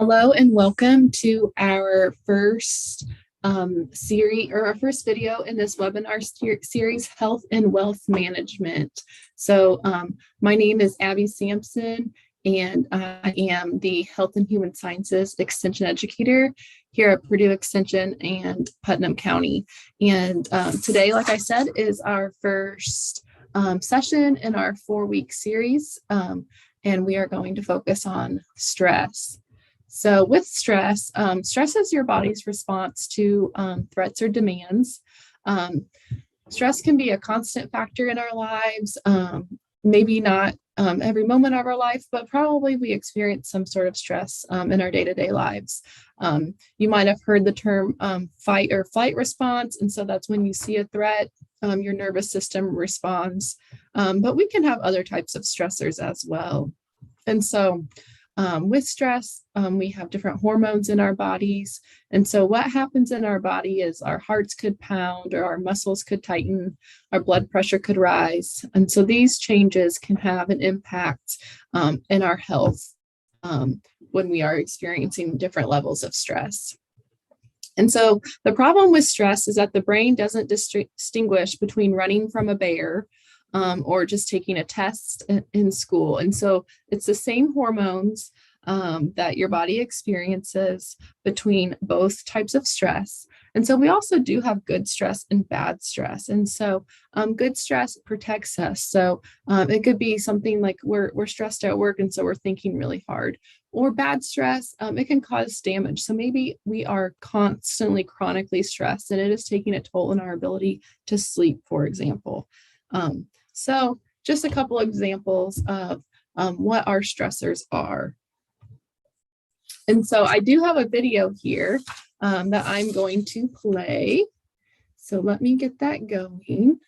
Hello and welcome to our first series or our first video in this webinar series, Health and Wealth Management. So my name is Abby Sampson, and I am the Health and Human Sciences Extension Educator here at Purdue Extension and Putnam County. And today, like I said, is our first session in our 4-week series, and we are going to focus on stress. So with stress, stress is your body's response to threats or demands. Stress can be a constant factor in our lives, maybe not every moment of our life, but probably we experience some sort of stress in our day-to-day lives. You might have heard the term fight or flight response, and so that's when you see a threat, your nervous system responds, but we can have other types of stressors as well. And so with stress, we have different hormones in our bodies. And so what happens in our body is our hearts could pound or our muscles could tighten, our blood pressure could rise. And so these changes can have an impact in our health when we are experiencing different levels of stress. And so the problem with stress is that the brain doesn't distinguish between running from a bear or just taking a test in school. And so it's the same hormones that your body experiences between both types of stress. And so we also do have good stress and bad stress. And so good stress protects us. So it could be something like we're stressed at work, and so we're thinking really hard. Or bad stress, it can cause damage. So maybe we are constantly chronically stressed, and it is taking a toll on our ability to sleep, for example. So just a couple of examples of what our stressors are. And so I do have a video here that I'm going to play. So let me get that going.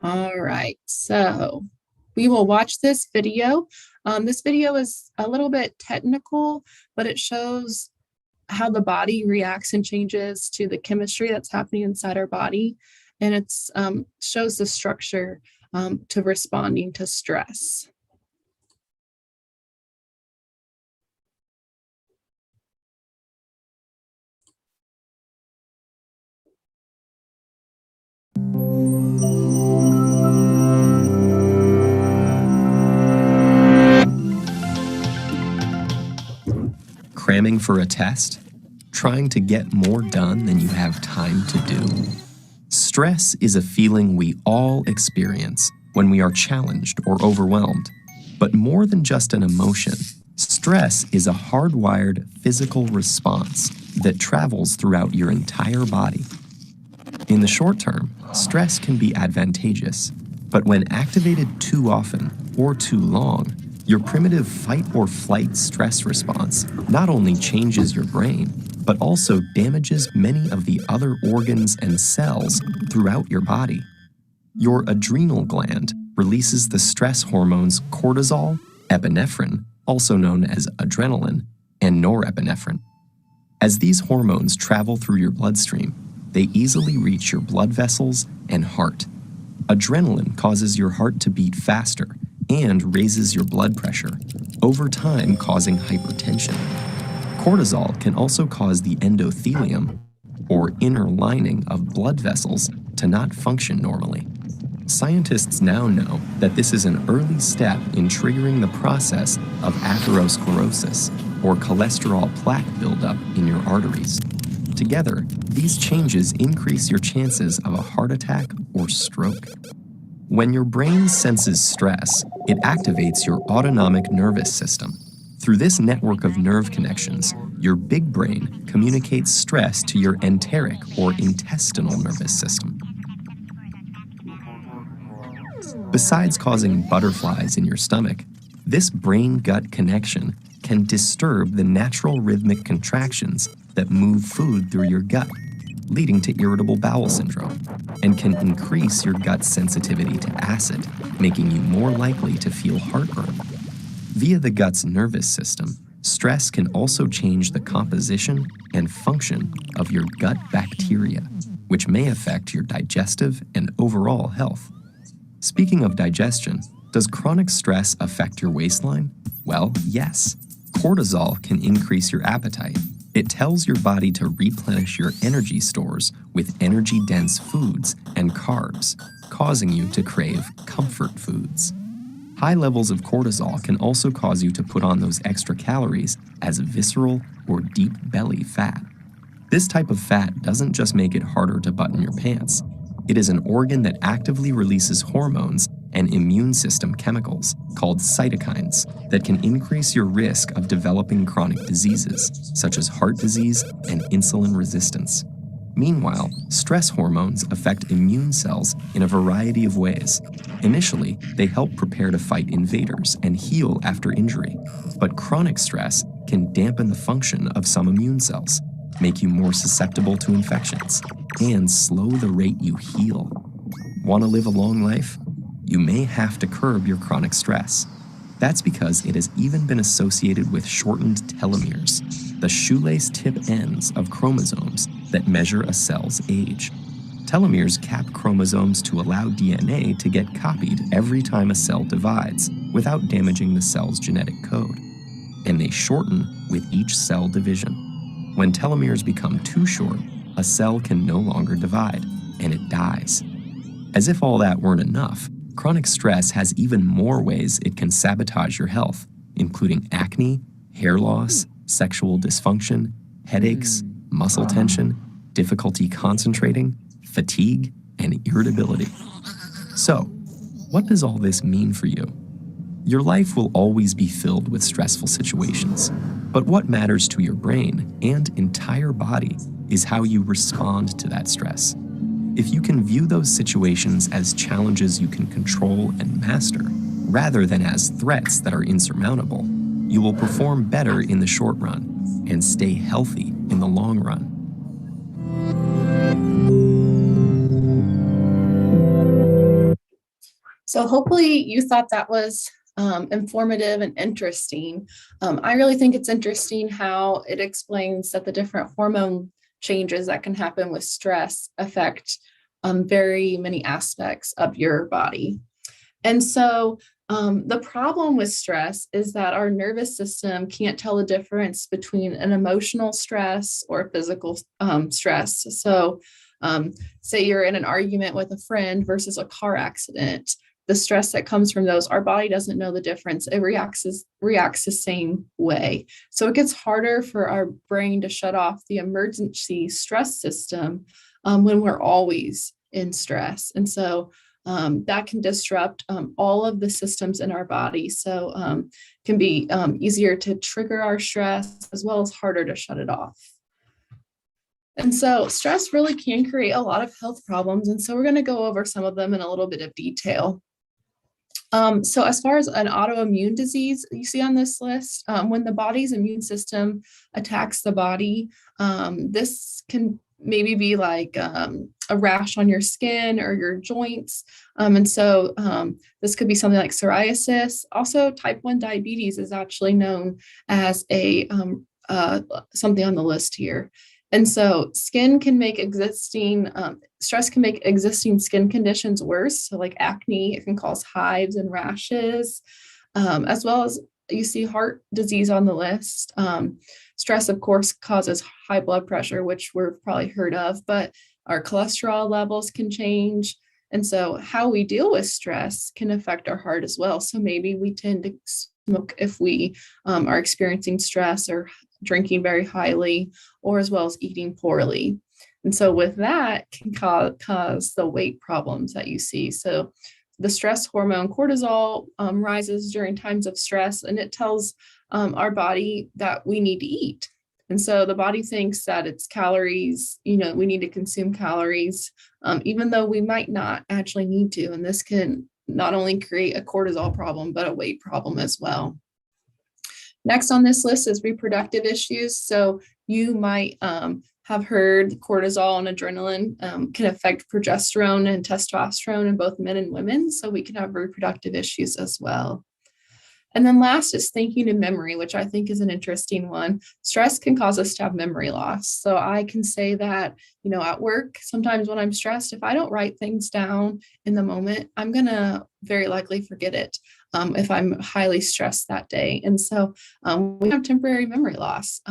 All right, so we will watch this video. This video is a little bit technical, but it shows how the body reacts and changes to the chemistry that's happening inside our body. And it shows the structure to responding to stress. Cramming for a test? Trying to get more done than you have time to do? Stress is a feeling we all experience when we are challenged or overwhelmed. But more than just an emotion, stress is a hardwired physical response that travels throughout your entire body. In the short term, stress can be advantageous, but when activated too often or too long, your primitive fight or flight stress response not only changes your brain, but also damages many of the other organs and cells throughout your body. Your adrenal gland releases the stress hormones cortisol, epinephrine, also known as adrenaline, and norepinephrine. As these hormones travel through your bloodstream, they easily reach your blood vessels and heart. Adrenaline causes your heart to beat faster and raises your blood pressure, over time causing hypertension. Cortisol can also cause the endothelium, or inner lining of blood vessels, to not function normally. Scientists now know that this is an early step in triggering the process of atherosclerosis, or cholesterol plaque buildup in your arteries. Together, these changes increase your chances of a heart attack or stroke. When your brain senses stress, it activates your autonomic nervous system. Through this network of nerve connections, your big brain communicates stress to your enteric or intestinal nervous system. Besides causing butterflies in your stomach, this brain-gut connection can disturb the natural rhythmic contractions that move food through your gut, leading to irritable bowel syndrome, and can increase your gut's sensitivity to acid, making you more likely to feel heartburn. Via the gut's nervous system, Stress can also change the composition and function of your gut bacteria, which may affect your digestive and overall health. Speaking of digestion, does chronic stress affect your waistline? Well, yes. Cortisol can increase your appetite. It tells your body to replenish your energy stores with energy-dense foods and carbs, causing you to crave comfort foods. High levels of cortisol can also cause you to put on those extra calories as visceral or deep belly fat. This type of fat doesn't just make it harder to button your pants. It is an organ that actively releases hormones and immune system chemicals called cytokines that can increase your risk of developing chronic diseases such as heart disease and insulin resistance. Meanwhile, stress hormones affect immune cells in a variety of ways. Initially, they help prepare to fight invaders and heal after injury. But chronic stress can dampen the function of some immune cells, make you more susceptible to infections, and slow the rate you heal. Want to live a long life? You may have to curb your chronic stress. That's because it has even been associated with shortened telomeres, the shoelace tip ends of chromosomes that measure a cell's age. Telomeres cap chromosomes to allow DNA to get copied every time a cell divides without damaging the cell's genetic code. And they shorten with each cell division. When telomeres become too short, a cell can no longer divide, and it dies. As if all that weren't enough, chronic stress has even more ways it can sabotage your health, including acne, hair loss, sexual dysfunction, headaches, muscle tension, difficulty concentrating, fatigue, and irritability. So, what does all this mean for you? Your life will always be filled with stressful situations, but what matters to your brain and entire body is how you respond to that stress. If you can view those situations as challenges you can control and master, rather than as threats that are insurmountable, you will perform better in the short run and stay healthy in the long run. So hopefully you thought that was informative and interesting. I really think it's interesting how it explains that the different hormone changes that can happen with stress affect very many aspects of your body. And so the problem with stress is that our nervous system can't tell the difference between an emotional stress or physical stress. So say you're in an argument with a friend versus a car accident. The stress that comes from those, our body doesn't know the difference. It reacts the same way. So it gets harder for our brain to shut off the emergency stress system when we're always in stress. And so that can disrupt all of the systems in our body. So can be easier to trigger our stress as well as harder to shut it off. And so stress really can create a lot of health problems. And so we're going to go over some of them in a little bit of detail. So as far as an autoimmune disease you see on this list, when the body's immune system attacks the body, this can maybe be like a rash on your skin or your joints. And so this could be something like psoriasis. Also, type 1 diabetes is actually known as a something on the list here. And so stress can make existing skin conditions worse. So like acne, it can cause hives and rashes, as well as you see heart disease on the list. Stress, of course, causes high blood pressure, which we've probably heard of, but our cholesterol levels can change. And so how we deal with stress can affect our heart as well. So maybe we tend to smoke if we are experiencing stress, or drinking very highly, or as well as eating poorly. And so with that can cause the weight problems that you see. So the stress hormone cortisol rises during times of stress, and it tells our body that we need to eat. And so the body thinks that it's calories, we need to consume calories, even though we might not actually need to. And this can not only create a cortisol problem, but a weight problem as well. Next on this list is reproductive issues. So you might have heard cortisol and adrenaline can affect progesterone and testosterone in both men and women. So we can have reproductive issues as well. And then last is thinking and memory, which I think is an interesting one. Stress can cause us to have memory loss. So I can say that, at work, sometimes when I'm stressed, if I don't write things down in the moment, I'm going to very likely forget it if I'm highly stressed that day. And so we have temporary memory loss.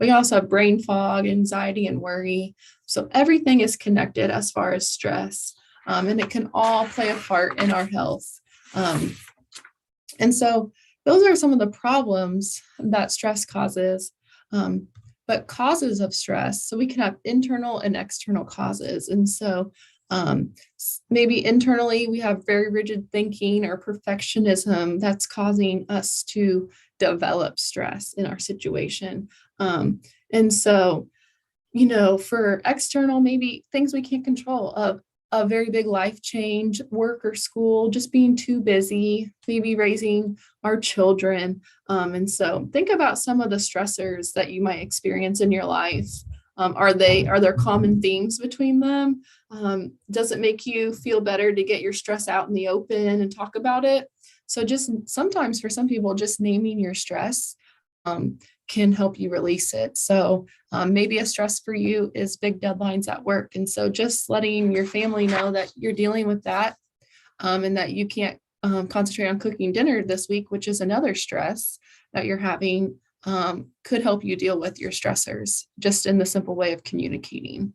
We also have brain fog, anxiety, and worry. So everything is connected as far as stress, and it can all play a part in our health. And so those are some of the problems that stress causes. But causes of stress, so we can have internal and external causes. And so maybe internally we have very rigid thinking or perfectionism that's causing us to develop stress in our situation. And so, for external, maybe things we can't control, of a very big life change, work or school, just being too busy, maybe raising our children. And so think about some of the stressors that you might experience in your life. Are there common themes between them? Does it make you feel better to get your stress out in the open and talk about it? So just sometimes for some people, just naming your stress can help you release it. So maybe a stress for you is big deadlines at work. And so just letting your family know that you're dealing with that, and that you can't concentrate on cooking dinner this week, which is another stress that you're having, could help you deal with your stressors just in the simple way of communicating.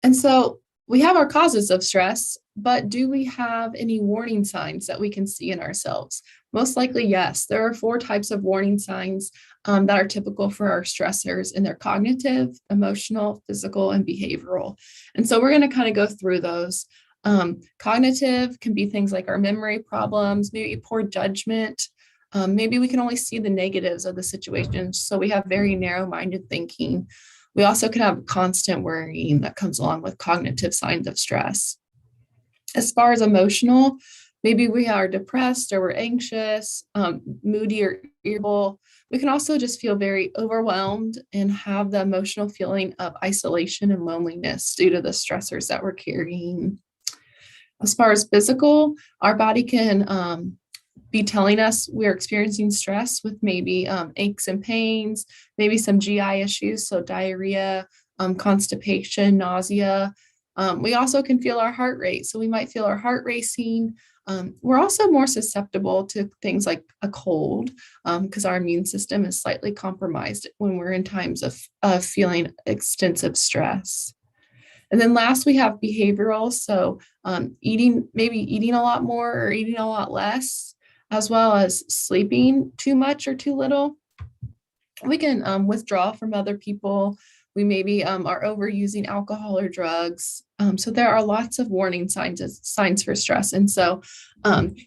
And so we have our causes of stress, but do we have any warning signs that we can see in ourselves? Most likely, yes. There are 4 types of warning signs that are typical for our stressors, and they're cognitive, emotional, physical, and behavioral. And so we're going to kind of go through those. Cognitive can be things like our memory problems, maybe poor judgment. Maybe we can only see the negatives of the situation, so we have very narrow-minded thinking. We also could have constant worrying that comes along with cognitive signs of stress. As far as emotional, maybe we are depressed or we're anxious, moody or irritable. We can also just feel very overwhelmed and have the emotional feeling of isolation and loneliness due to the stressors that we're carrying. As far as physical, our body can be telling us we're experiencing stress with maybe aches and pains, maybe some GI issues, so diarrhea, constipation, nausea. We also can feel our heart rate. So we might feel our heart racing. We're also more susceptible to things like a cold because our immune system is slightly compromised when we're in times of feeling extensive stress. And then last, we have behavioral. So maybe eating a lot more or eating a lot less, as well as sleeping too much or too little. We can withdraw from other people. We maybe are overusing alcohol or drugs. So there are lots of warning signs for stress. And so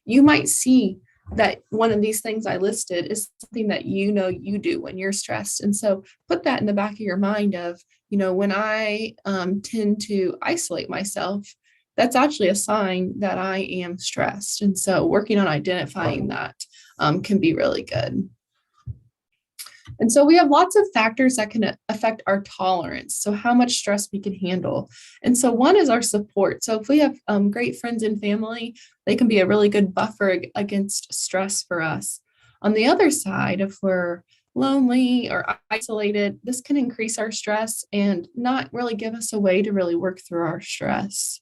you might see that one of these things I listed is something that you do when you're stressed. And so put that in the back of your mind of, when I tend to isolate myself, that's actually a sign that I am stressed. And so working on identifying that can be really good. And so we have lots of factors that can affect our tolerance, so how much stress we can handle. And so one is our support. So if we have great friends and family, they can be a really good buffer against stress for us. On the other side, if we're lonely or isolated, this can increase our stress and not really give us a way to really work through our stress.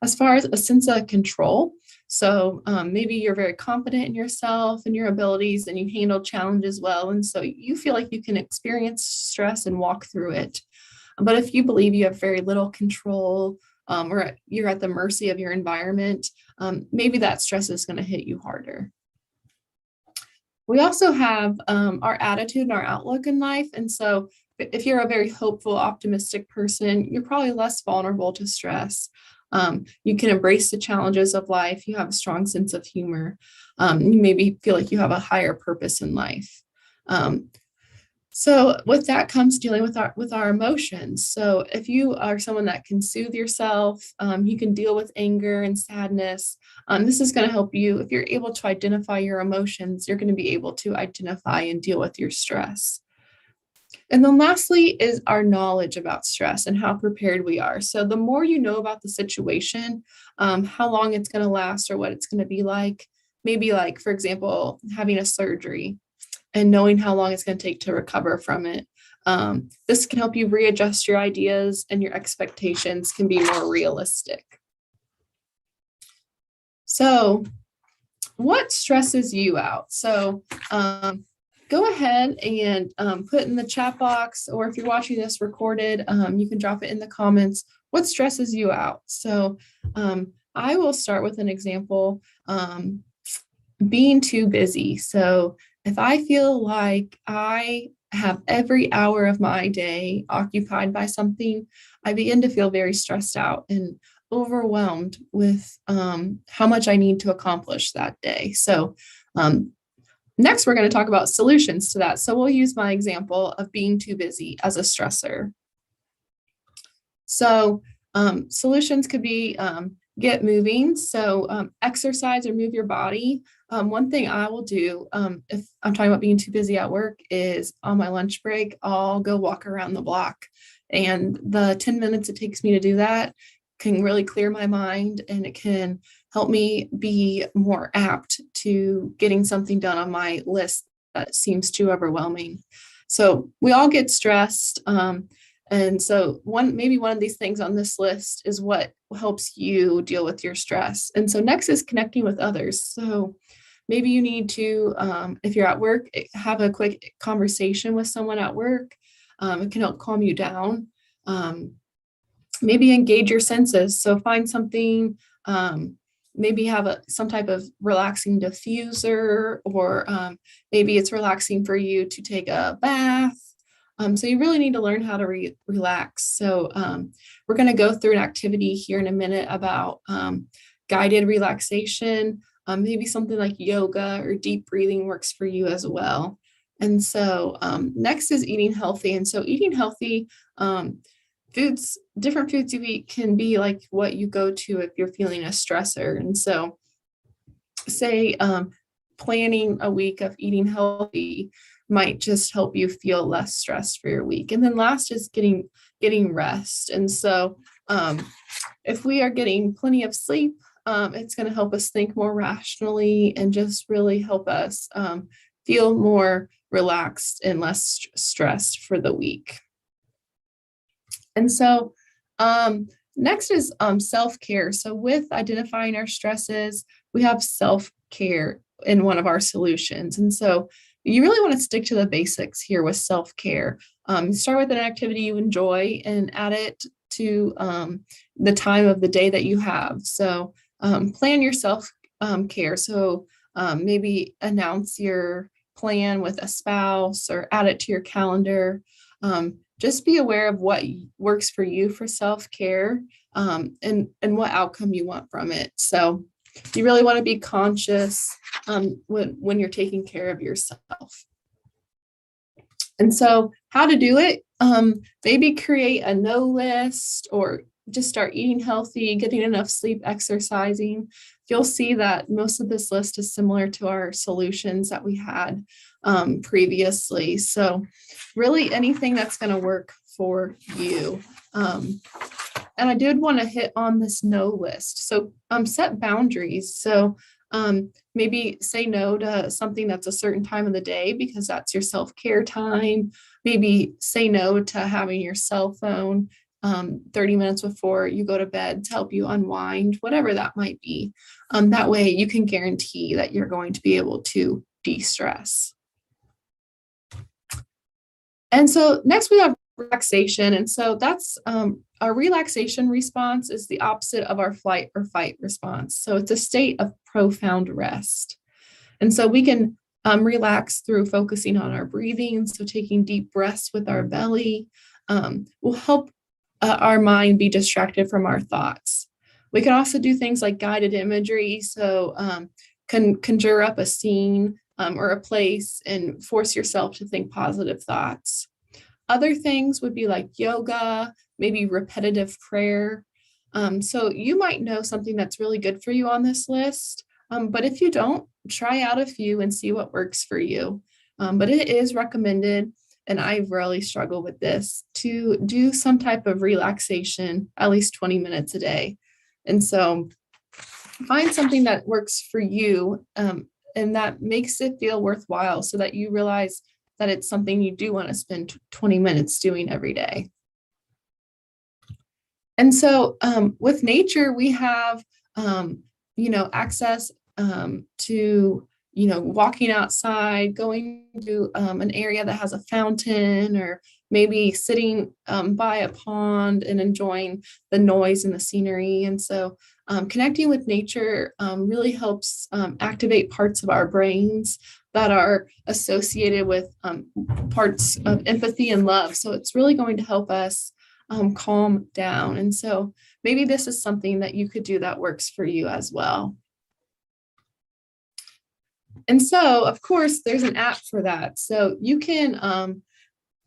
As far as a sense of control, so maybe you're very confident in yourself and your abilities and you handle challenges well. And so you feel like you can experience stress and walk through it. But if you believe you have very little control or you're at the mercy of your environment, maybe that stress is going to hit you harder. We also have our attitude and our outlook in life. And so if you're a very hopeful, optimistic person, you're probably less vulnerable to stress. You can embrace the challenges of life. You have a strong sense of humor. You maybe feel like you have a higher purpose in life. So with that comes dealing with our emotions. So if you are someone that can soothe yourself, you can deal with anger and sadness. This is going to help you. If you're able to identify your emotions, you're going to be able to identify and deal with your stress. And then lastly is our knowledge about stress and how prepared we are. So the more you know about the situation, how long it's going to last or what it's going to be like, maybe like, for example, having a surgery and knowing how long it's going to take to recover from it. This can help you readjust your ideas, and your expectations can be more realistic. So, what stresses you out? So, go ahead and put in the chat box, or if you're watching this recorded, you can drop it in the comments. What stresses you out? So, I will start with an example. Being too busy. So, if I feel like I have every hour of my day occupied by something, I begin to feel very stressed out and overwhelmed with how much I need to accomplish that day. So, next, we're going to talk about solutions to that. So, we'll use my example of being too busy as a stressor. So, solutions could be get moving. So, exercise or move your body. One thing I will do if I'm talking about being too busy at work is on my lunch break, I'll go walk around the block. And the 10 minutes it takes me to do that can really clear my mind, and it can help me be more apt to getting something done on my list that seems too overwhelming. So we all get stressed. And so maybe one of these things on this list is what helps you deal with your stress. And so next is connecting with others. So maybe you need to, if you're at work, have a quick conversation with someone at work. It can help calm you down. Maybe engage your senses. So find something, maybe have some type of relaxing diffuser, or maybe it's relaxing for you to take a bath. So you really need to learn how to relax. So we're going to go through an activity here in a minute about guided relaxation. Maybe something like yoga or deep breathing works for you as well. And so next is eating healthy. And so eating healthy, different foods you eat can be like what you go to if you're feeling a stressor. And so say planning a week of eating healthy might just help you feel less stressed for your week. And then last is getting rest. And so if we are getting plenty of sleep, it's going to help us think more rationally and just really help us feel more relaxed and less stressed for the week. And so next is self-care. So with identifying our stresses, we have self-care in one of our solutions. And so you really want to stick to the basics here with self-care. Start with an activity you enjoy and add it to the time of the day that you have. So plan your self-care. So maybe announce your plan with a spouse or add it to your calendar. Just be aware of what works for you for self-care and what outcome you want from it. So you really want to be conscious when you're taking care of yourself. And so how to do it, maybe create a no list, or just start eating healthy, getting enough sleep, exercising. You'll see that most of this list is similar to our solutions that we had previously. So really anything that's going to work for you. And I did want to hit on this no list. So set boundaries. So maybe say no to something that's a certain time of the day because that's your self-care time. Maybe say no to having your cell phone 30 minutes before you go to bed to help you unwind, whatever that might be. That way you can guarantee that you're going to be able to de-stress. And so next we have relaxation. And so that's our relaxation response is the opposite of our flight or fight response. So it's a state of profound rest. And so we can relax through focusing on our breathing. So taking deep breaths with our belly will help our mind be distracted from our thoughts. We can also do things like guided imagery. So can conjure up a scene or a place and force yourself to think positive thoughts. Other things would be like yoga, maybe repetitive prayer. So you might know something that's really good for you on this list, but if you don't, try out a few and see what works for you. But it is recommended, and I've really struggled with this, to do some type of relaxation, at least 20 minutes a day. And so find something that works for you, and that makes it feel worthwhile, so that you realize that it's something you do want to spend 20 minutes doing every day. And so with nature, we have, access to, walking outside, going to an area that has a fountain, or maybe sitting by a pond and enjoying the noise and the scenery. And so connecting with nature really helps activate parts of our brains that are associated with parts of empathy and love. So it's really going to help us calm down. And so maybe this is something that you could do that works for you as well. And so, of course, there's an app for that. So you can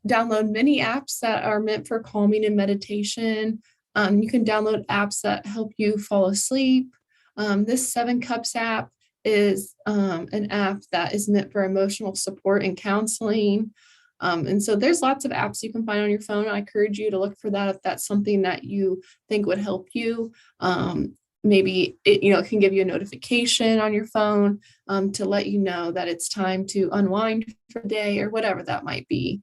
download many apps that are meant for calming and meditation. You can download apps that help you fall asleep. This 7 Cups app is an app that is meant for emotional support and counseling. And so there's lots of apps you can find on your phone. I encourage you to look for that if that's something that you think would help you. Maybe it can give you a notification on your phone to let you know that it's time to unwind for the day, or whatever that might be.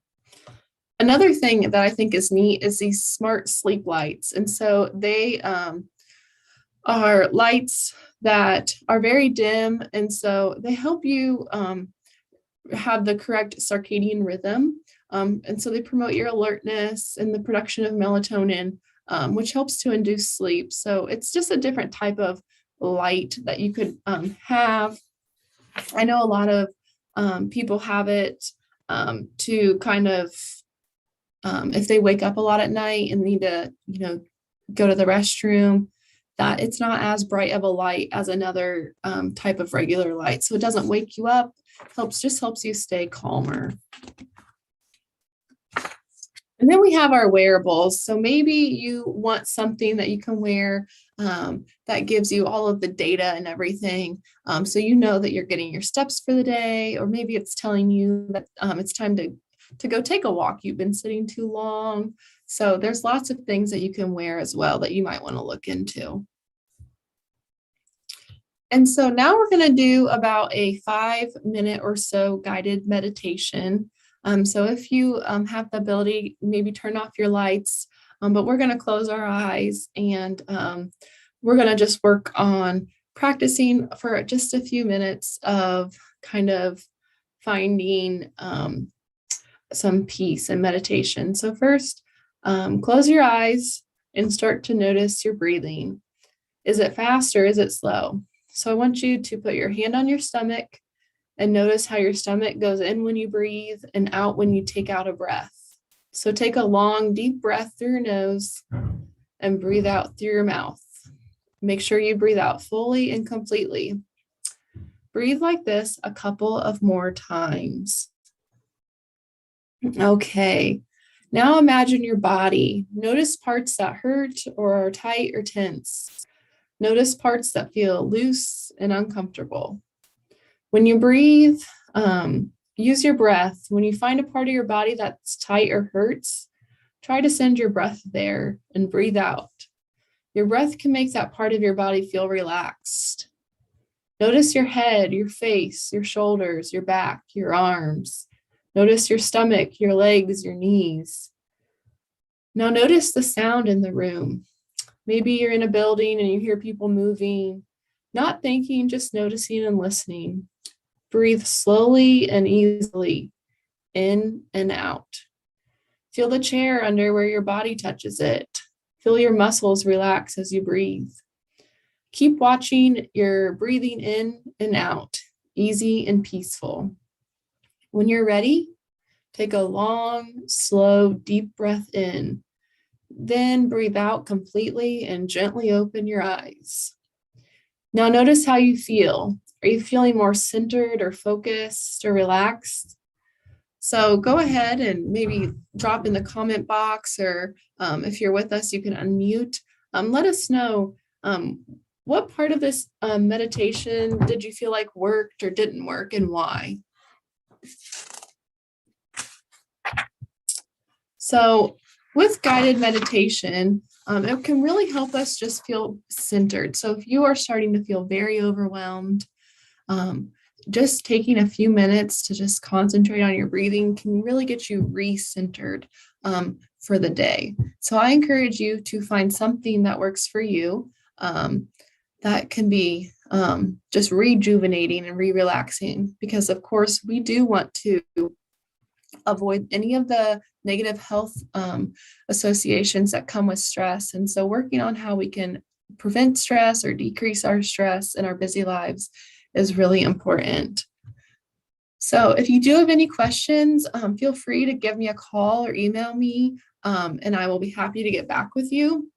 Another thing that I think is neat is these smart sleep lights. And so they are lights that are very dim. And so they help you have the correct circadian rhythm. And so they promote your alertness and the production of melatonin, which helps to induce sleep. So it's just a different type of light that you could have. I know a lot of people have it to kind of, if they wake up a lot at night and need to, go to the restroom, that it's not as bright of a light as another type of regular light. So it doesn't wake you up, just helps you stay calmer. And then we have our wearables. So maybe you want something that you can wear that gives you all of the data and everything. So you know that you're getting your steps for the day, or maybe it's telling you that it's time to go take a walk. You've been sitting too long. So there's lots of things that you can wear as well that you might want to look into. And so now we're going to do about a 5-minute or so guided meditation. So if you have the ability, maybe turn off your lights, but we're going to close our eyes, and we're going to just work on practicing for just a few minutes of kind of finding some peace and meditation. So first, close your eyes and start to notice your breathing. Is it fast or is it slow? So I want you to put your hand on your stomach and notice how your stomach goes in when you breathe and out when you take out a breath. So take a long, deep breath through your nose and breathe out through your mouth. Make sure you breathe out fully and completely. Breathe like this a couple of more times. Okay, now imagine your body. Notice parts that hurt or are tight or tense. Notice parts that feel loose and uncomfortable. When you breathe, use your breath. When you find a part of your body that's tight or hurts, try to send your breath there and breathe out. Your breath can make that part of your body feel relaxed. Notice your head, your face, your shoulders, your back, your arms. Notice your stomach, your legs, your knees. Now notice the sound in the room. Maybe you're in a building and you hear people moving, not thinking, just noticing and listening. Breathe slowly and easily, in and out. Feel the chair under where your body touches it. Feel your muscles relax as you breathe. Keep watching your breathing in and out, easy and peaceful. When you're ready, take a long, slow, deep breath in. Then breathe out completely and gently open your eyes. Now notice how you feel. Are you feeling more centered or focused or relaxed? So go ahead and maybe drop in the comment box, or if you're with us, you can unmute. Let us know what part of this meditation did you feel like worked or didn't work, and why. So with guided meditation, It can really help us just feel centered. So if you are starting to feel very overwhelmed, um, just taking a few minutes to just concentrate on your breathing can really get you re-centered for the day. So I encourage you to find something that works for you, that can be just rejuvenating and re-relaxing, because of course we do want to avoid any of the negative health associations that come with stress. And so working on how we can prevent stress or decrease our stress in our busy lives is really important. So if you do have any questions, feel free to give me a call or email me, and I will be happy to get back with you.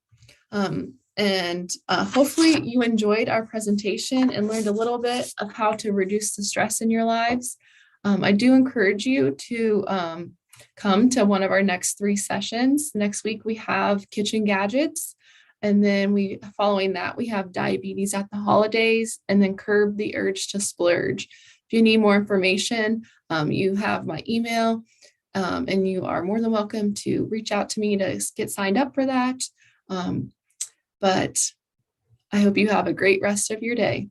And hopefully you enjoyed our presentation and learned a little bit of how to reduce the stress in your lives. I do encourage you to come to one of our next 3 sessions. Next week we have kitchen gadgets. And then following that, we have diabetes at the holidays, and then curb the urge to splurge. If you need more information, you have my email, and you are more than welcome to reach out to me to get signed up for that. But I hope you have a great rest of your day.